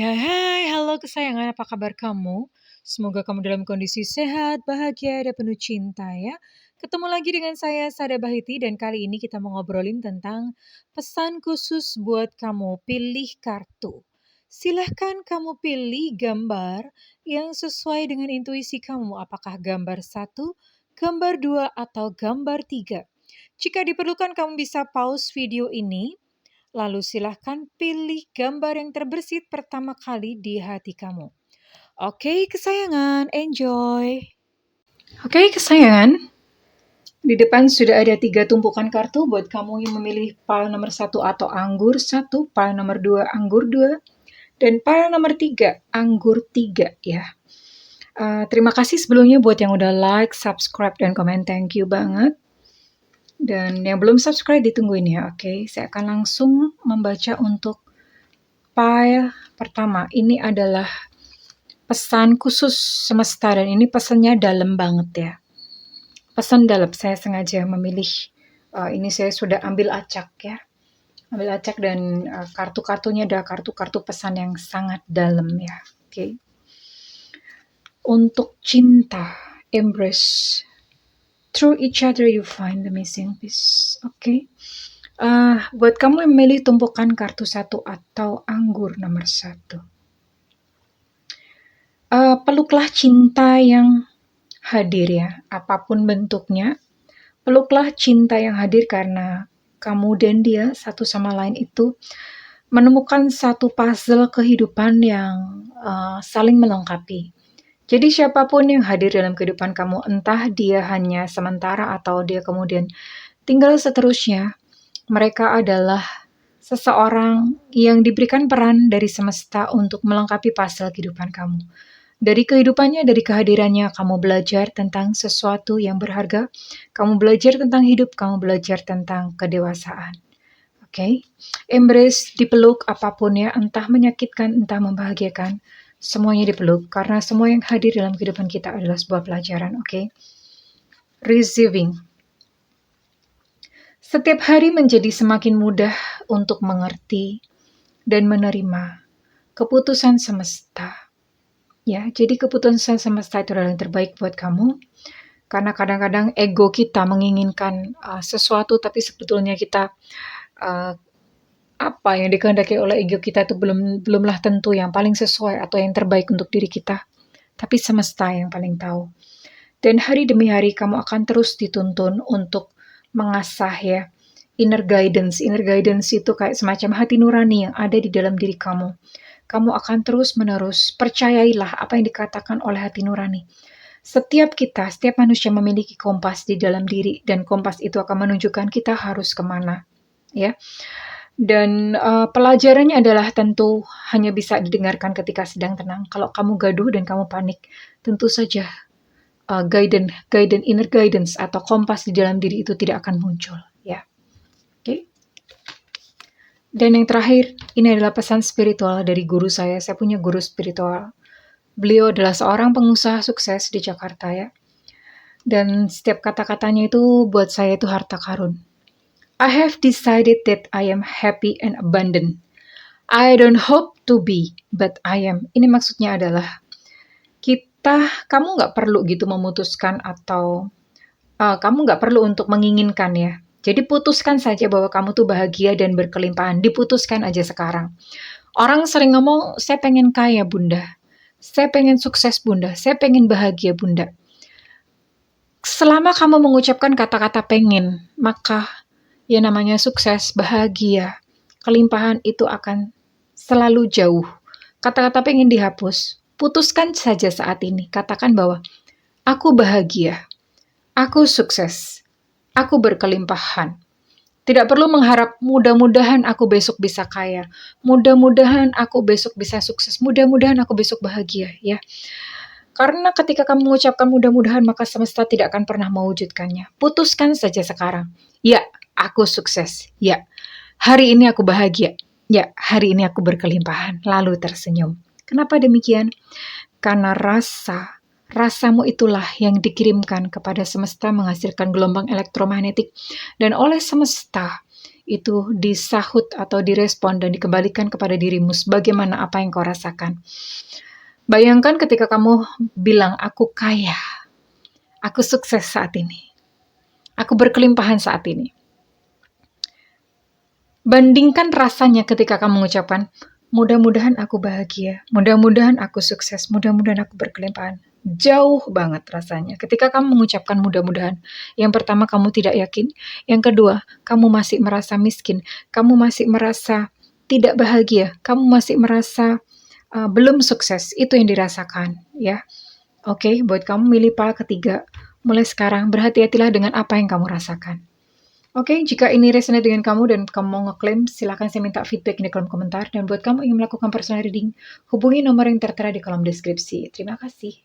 Hai, halo kesayangan, apa kabar kamu? Semoga kamu dalam kondisi sehat, bahagia, dan penuh cinta ya. Ketemu lagi dengan saya, Sada Bahiti, dan kali ini kita mau ngobrolin tentang pesan khusus buat kamu, pilih kartu. Silahkan kamu pilih gambar yang sesuai dengan intuisi kamu, apakah gambar satu, gambar dua, atau gambar tiga. Jika diperlukan kamu bisa pause video ini. Lalu silahkan pilih gambar yang terbersit pertama kali di hati kamu. Oke, kesayangan, enjoy. Oke, kesayangan, di depan sudah ada 3 tumpukan kartu buat kamu yang memilih pile nomor 1 atau anggur 1, pile nomor 2 anggur 2, dan pile nomor 3 anggur 3 ya. Terima kasih sebelumnya buat yang udah like, subscribe, dan komen. Thank you banget. Dan yang belum subscribe ditungguin ya, oke? Saya akan langsung membaca untuk file pertama. Ini adalah pesan khusus semesta dan ini pesannya dalam banget ya. Pesan dalam, saya sengaja memilih, ini saya sudah ambil acak ya. Ambil acak dan kartu-kartunya adalah kartu-kartu pesan yang sangat dalam ya. Oke. Untuk cinta, embrace. Through each other you find the missing piece. Oke. Buat kamu yang memilih tumpukan kartu 1 atau anggur nomor 1. Peluklah cinta yang hadir ya, apapun bentuknya. Peluklah cinta yang hadir karena kamu dan dia satu sama lain itu menemukan satu puzzle kehidupan yang saling melengkapi. Jadi siapapun yang hadir dalam kehidupan kamu, entah dia hanya sementara atau dia kemudian tinggal seterusnya, mereka adalah seseorang yang diberikan peran dari semesta untuk melengkapi puzzle kehidupan kamu. Dari kehidupannya, dari kehadirannya, kamu belajar tentang sesuatu yang berharga, kamu belajar tentang hidup, kamu belajar tentang kedewasaan. Oke? Embrace, dipeluk apapun ya, entah menyakitkan, entah membahagiakan, semuanya dipeluk, karena semua yang hadir dalam kehidupan kita adalah sebuah pelajaran, oke? Receiving. Setiap hari menjadi semakin mudah untuk mengerti dan menerima keputusan semesta. Ya, jadi keputusan semesta itu adalah yang terbaik buat kamu. Karena kadang-kadang ego kita menginginkan sesuatu, tapi sebetulnya kita apa yang dikehendaki oleh ego kita itu belumlah tentu yang paling sesuai atau yang terbaik untuk diri kita. Tapi semesta yang paling tahu. Dan hari demi hari kamu akan terus dituntun untuk mengasah ya inner guidance. Inner guidance itu kayak semacam hati nurani yang ada di dalam diri kamu. Kamu akan terus-menerus, percayailah apa yang dikatakan oleh hati nurani. Setiap manusia memiliki kompas di dalam diri, dan kompas itu akan menunjukkan kita harus kemana. Ya. Dan pelajarannya adalah tentu hanya bisa didengarkan ketika sedang tenang. Kalau kamu gaduh dan kamu panik, tentu saja inner guidance atau kompas di dalam diri itu tidak akan muncul. Ya. Oke. Dan yang terakhir, ini adalah pesan spiritual dari guru saya. Saya punya guru spiritual. Beliau adalah seorang pengusaha sukses di Jakarta ya. Dan setiap kata-katanya itu buat saya itu harta karun. I have decided that I am happy and abundant. I don't hope to be, but I am. Ini maksudnya adalah kamu nggak perlu gitu memutuskan atau kamu nggak perlu untuk menginginkan ya. Jadi putuskan saja bahwa kamu tuh bahagia dan berkelimpahan. Diputuskan aja sekarang. Orang sering ngomong, saya pengen kaya bunda. Saya pengen sukses bunda. Saya pengen bahagia bunda. Selama kamu mengucapkan kata-kata pengen, maka ya namanya sukses, bahagia, kelimpahan itu akan selalu jauh. Kata-kata pengen dihapus. Putuskan saja saat ini. Katakan bahwa aku bahagia, aku sukses, aku berkelimpahan. Tidak perlu mengharap mudah-mudahan aku besok bisa kaya, mudah-mudahan aku besok bisa sukses, mudah-mudahan aku besok bahagia ya. Karena ketika kamu mengucapkan mudah-mudahan, maka semesta tidak akan pernah mewujudkannya. Putuskan saja sekarang. Ya, aku sukses. Ya, hari ini aku bahagia. Ya, hari ini aku berkelimpahan. Lalu tersenyum. Kenapa demikian? Karena rasamu itulah yang dikirimkan kepada semesta menghasilkan gelombang elektromagnetik. Dan oleh semesta, itu disahut atau direspon dan dikembalikan kepada dirimu sebagaimana apa yang kau rasakan. Bayangkan ketika kamu bilang, aku kaya, aku sukses saat ini, aku berkelimpahan saat ini. Bandingkan rasanya ketika kamu mengucapkan, mudah-mudahan aku bahagia, mudah-mudahan aku sukses, mudah-mudahan aku berkelimpahan. Jauh banget rasanya. Ketika kamu mengucapkan mudah-mudahan, yang pertama kamu tidak yakin, yang kedua kamu masih merasa miskin, kamu masih merasa tidak bahagia, kamu masih merasa belum sukses. Itu yang dirasakan, ya. Oke, buat kamu milih pal ketiga, mulai sekarang berhati-hatilah dengan apa yang kamu rasakan. Oke, jika ini resonate dengan kamu dan kamu mau ngeklaim, silakan saya minta feedback di kolom komentar. Dan buat kamu yang melakukan personal reading, hubungi nomor yang tertera di kolom deskripsi. Terima kasih.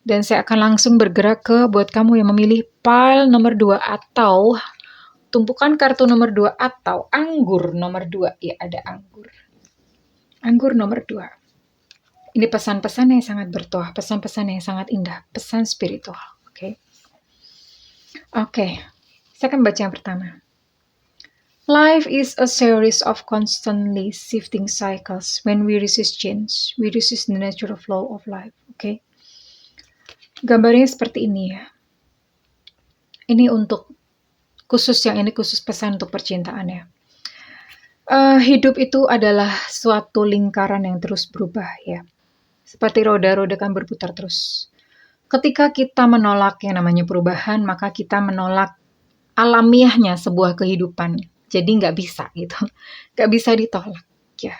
Dan saya akan langsung bergerak ke buat kamu yang memilih pile nomor 2 atau tumpukan kartu nomor 2 atau anggur nomor 2. Ya, ada anggur. Anggur nomor 2. Ini pesan-pesan yang sangat bertuah, pesan-pesan yang sangat indah, pesan spiritual. Oke. Saya akan baca yang pertama. Life is a series of constantly shifting cycles. When we resist change, we resist the natural flow of life. Oke. Gambarnya seperti ini ya. Ini untuk khusus pesan untuk percintaan ya. Hidup itu adalah suatu lingkaran yang terus berubah ya. Seperti roda-roda kan berputar terus. Ketika kita menolak yang namanya perubahan, maka kita menolak alamiahnya sebuah kehidupan. Jadi nggak bisa gitu. Nggak bisa ditolak ya.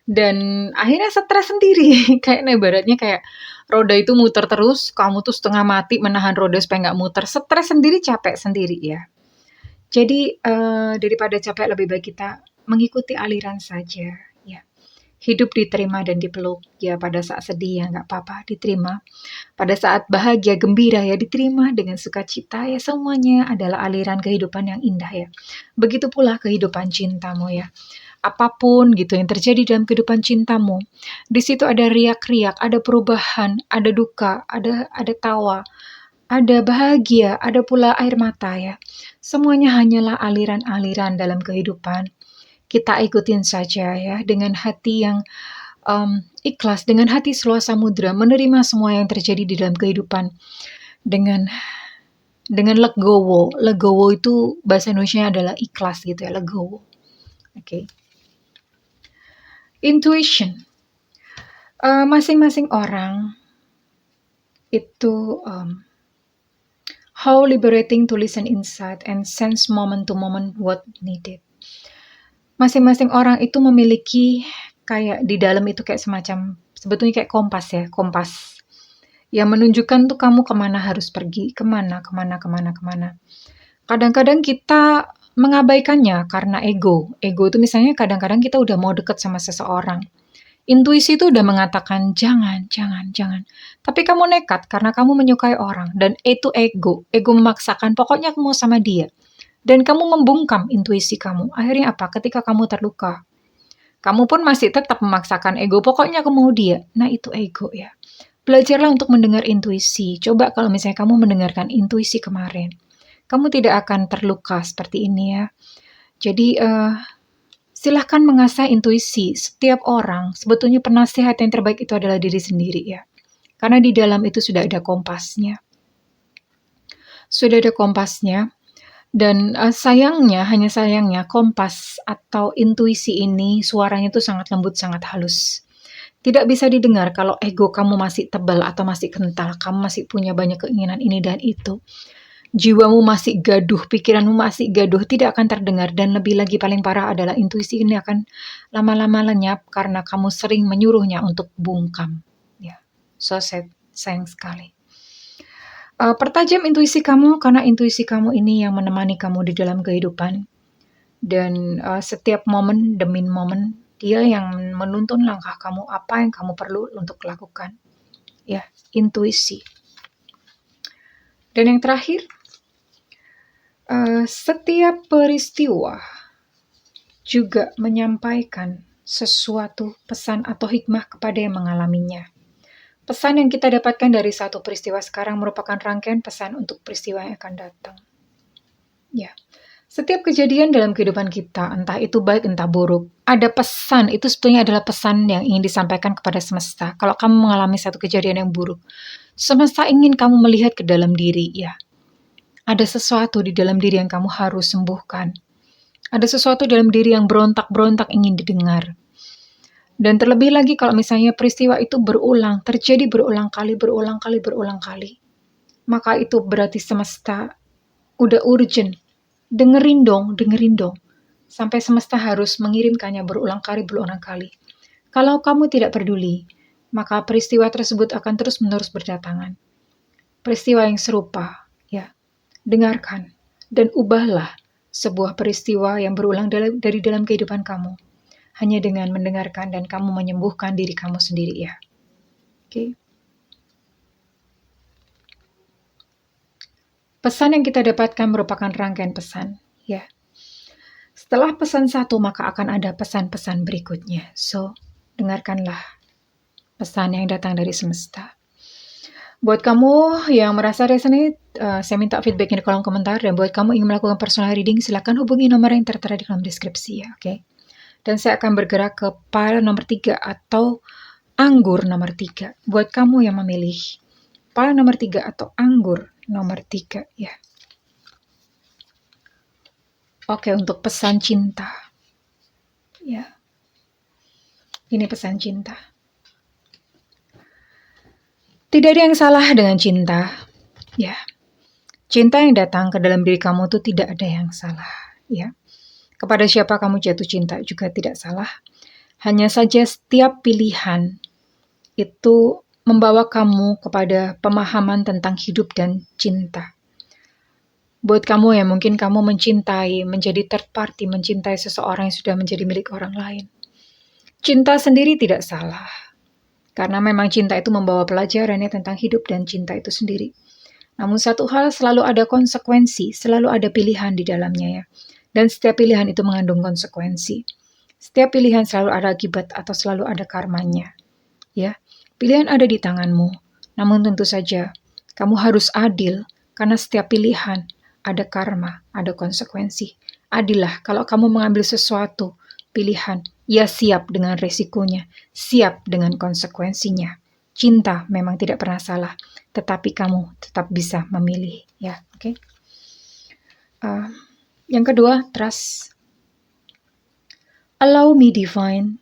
Dan akhirnya stres sendiri. Kayak ibaratnya kayak roda itu muter terus, kamu tuh setengah mati menahan roda supaya nggak muter. Stres sendiri, capek sendiri ya. Jadi daripada capek lebih baik kita mengikuti aliran saja ya. Hidup diterima dan dipeluk ya, pada saat sedih ya nggak apa-apa, diterima. Pada saat bahagia, gembira ya diterima dengan sukacita ya, semuanya adalah aliran kehidupan yang indah ya. Begitu pula kehidupan cintamu ya. Apapun gitu yang terjadi dalam kehidupan cintamu, di situ ada riak-riak, ada perubahan, ada duka, ada tawa, ada bahagia, ada pula air mata ya. Semuanya hanyalah aliran-aliran dalam kehidupan. Kita ikutin saja ya, dengan hati yang ikhlas, dengan hati seluas samudra, menerima semua yang terjadi di dalam kehidupan dengan legowo. Legowo itu bahasa Indonesia adalah ikhlas gitu ya, legowo. Oke. Intuition. Masing-masing orang itu how liberating to listen inside and sense moment to moment what needed. Masing-masing orang itu memiliki kayak di dalam itu kayak semacam, sebetulnya kayak kompas ya, kompas yang menunjukkan tuh kamu kemana harus pergi, kemana. Kadang-kadang kita mengabaikannya karena ego. Ego itu misalnya kadang-kadang kita udah mau deket sama seseorang. Intuisi itu udah mengatakan jangan. Tapi kamu nekat karena kamu menyukai orang, dan itu ego. Ego memaksakan, pokoknya aku mau sama dia. Dan kamu membungkam intuisi kamu. Akhirnya apa? Ketika kamu terluka, kamu pun masih tetap memaksakan ego. Pokoknya aku mau dia. Nah, itu ego ya. Belajarlah untuk mendengar intuisi. Coba kalau misalnya kamu mendengarkan intuisi kemarin, kamu tidak akan terluka seperti ini ya. Jadi, silahkan mengasah intuisi. Setiap orang, sebetulnya penasihat yang terbaik itu adalah diri sendiri ya. Karena di dalam itu sudah ada kompasnya. Dan hanya sayangnya kompas atau intuisi ini suaranya itu sangat lembut, sangat halus. Tidak bisa didengar kalau ego kamu masih tebal atau masih kental, kamu masih punya banyak keinginan ini dan itu. Jiwamu masih gaduh, pikiranmu masih gaduh, tidak akan terdengar. Dan lebih lagi paling parah adalah intuisi ini akan lama-lama lenyap karena kamu sering menyuruhnya untuk bungkam. Ya, so sad, sayang sekali. Pertajam intuisi kamu, karena intuisi kamu ini yang menemani kamu di dalam kehidupan. Dan setiap momen demi momen, dia yang menuntun langkah kamu, apa yang kamu perlu untuk lakukan. Ya, intuisi. Dan yang terakhir, setiap peristiwa juga menyampaikan sesuatu pesan atau hikmah kepada yang mengalaminya. Pesan yang kita dapatkan dari satu peristiwa sekarang merupakan rangkaian pesan untuk peristiwa yang akan datang. Ya, Setiap kejadian dalam kehidupan kita, entah itu baik, entah buruk, ada pesan, itu sebetulnya adalah pesan yang ingin disampaikan kepada semesta. Kalau kamu mengalami satu kejadian yang buruk, semesta ingin kamu melihat ke dalam diri, ya. Ada sesuatu di dalam diri yang kamu harus sembuhkan. Ada sesuatu dalam diri yang berontak-berontak ingin didengar. Dan terlebih lagi kalau misalnya peristiwa itu berulang, terjadi berulang kali, maka itu berarti semesta udah urgent. Dengerin dong. Sampai semesta harus mengirimkannya berulang kali. Kalau kamu tidak peduli, maka peristiwa tersebut akan terus-menerus berdatangan. Peristiwa yang serupa, ya. Dengarkan dan ubahlah sebuah peristiwa yang berulang dari dalam kehidupan kamu. Hanya dengan mendengarkan dan kamu menyembuhkan diri kamu sendiri, ya. Oke. Pesan yang kita dapatkan merupakan rangkaian pesan, ya. Setelah pesan satu, maka akan ada pesan-pesan berikutnya. So, dengarkanlah pesan yang datang dari semesta. Buat kamu yang merasa resonate, saya minta feedbacknya di kolom komentar. Dan buat kamu ingin melakukan personal reading, silakan hubungi nomor yang tertera di kolom deskripsi, ya. Oke. Dan saya akan bergerak ke pile nomor 3 atau anggur nomor 3. Buat kamu yang memilih pile nomor 3 atau anggur nomor 3, ya. Oke, untuk pesan cinta. Ya. Ini pesan cinta. Tidak ada yang salah dengan cinta. Ya. Cinta yang datang ke dalam diri kamu itu tidak ada yang salah, ya. Kepada siapa kamu jatuh cinta juga tidak salah. Hanya saja setiap pilihan itu membawa kamu kepada pemahaman tentang hidup dan cinta. Buat kamu yang mungkin kamu mencintai, menjadi third party, mencintai seseorang yang sudah menjadi milik orang lain. Cinta sendiri tidak salah. Karena memang cinta itu membawa pelajarannya tentang hidup dan cinta itu sendiri. Namun satu hal, selalu ada konsekuensi, selalu ada pilihan di dalamnya, ya. Dan setiap pilihan itu mengandung konsekuensi. Setiap pilihan selalu ada akibat atau selalu ada karmanya, ya. Pilihan ada di tanganmu, namun tentu saja kamu harus adil karena setiap pilihan ada karma, ada konsekuensi. Adillah kalau kamu mengambil sesuatu pilihan, ya siap dengan resikonya, siap dengan konsekuensinya. Cinta memang tidak pernah salah, tetapi kamu tetap bisa memilih, ya. Oke. Yang kedua, trust. Allow me, divine,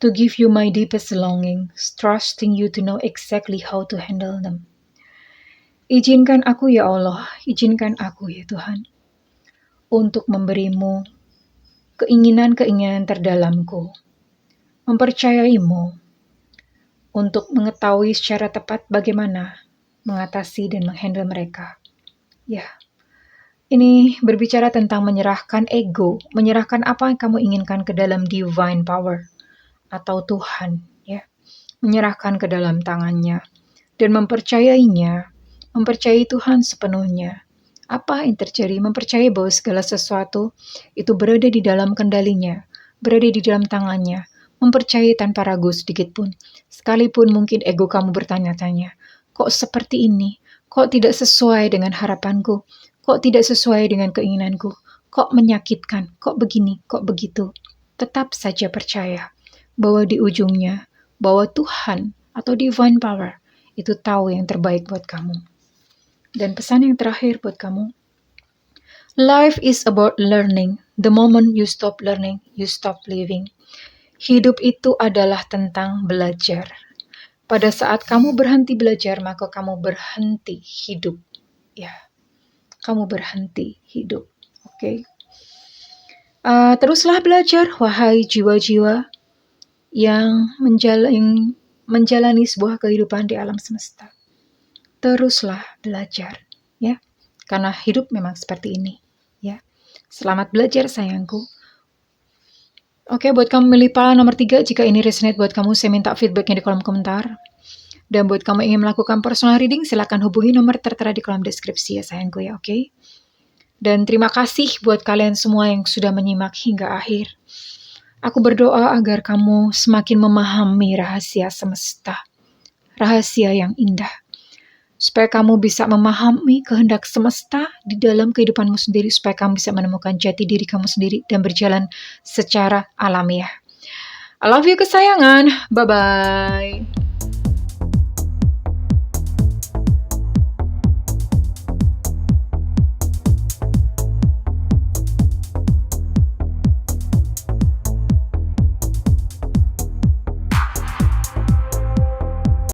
to give you my deepest longings, trusting you to know exactly how to handle them. Izinkan aku, ya Allah, izinkan aku, ya Tuhan, untuk memberimu keinginan-keinginan terdalamku, mempercayaimu, untuk mengetahui secara tepat bagaimana mengatasi dan menghandle mereka. Ya, ini berbicara tentang menyerahkan ego, menyerahkan apa yang kamu inginkan ke dalam divine power atau Tuhan, ya. Menyerahkan ke dalam tangannya dan mempercayainya, mempercayai Tuhan sepenuhnya. Apa yang terjadi? Mempercayai bahwa segala sesuatu itu berada di dalam kendalinya, berada di dalam tangannya, mempercayai tanpa ragu sedikit pun. Sekalipun mungkin ego kamu bertanya-tanya, kok seperti ini? Kok tidak sesuai dengan harapanku? Kok tidak sesuai dengan keinginanku? Kok menyakitkan? Kok begini? Kok begitu? Tetap saja percaya bahwa di ujungnya, bahwa Tuhan atau divine power itu tahu yang terbaik buat kamu. Dan pesan yang terakhir buat kamu, life is about learning. The moment you stop learning, you stop living. Hidup itu adalah tentang belajar. Pada saat kamu berhenti belajar, maka kamu berhenti hidup. Ya, kamu berhenti hidup. Oke. Teruslah belajar, wahai jiwa-jiwa yang menjalani sebuah kehidupan di alam semesta. Teruslah belajar, ya. Karena hidup memang seperti ini, ya. Selamat belajar, sayangku. Oke, buat kamu milih pile nomor 3, jika ini resonate buat kamu, saya minta feedbacknya di kolom komentar. Dan buat kamu ingin melakukan personal reading, silakan hubungi nomor tertera di kolom deskripsi, ya sayangku, ya. Oke. Dan terima kasih buat kalian semua yang sudah menyimak hingga akhir. Aku berdoa agar kamu semakin memahami rahasia semesta, rahasia yang indah. supaya kamu bisa memahami kehendak semesta di dalam kehidupanmu sendiri, supaya kamu bisa menemukan jati diri kamu sendiri dan berjalan secara alamiah. I love you kesayangan. Bye-bye.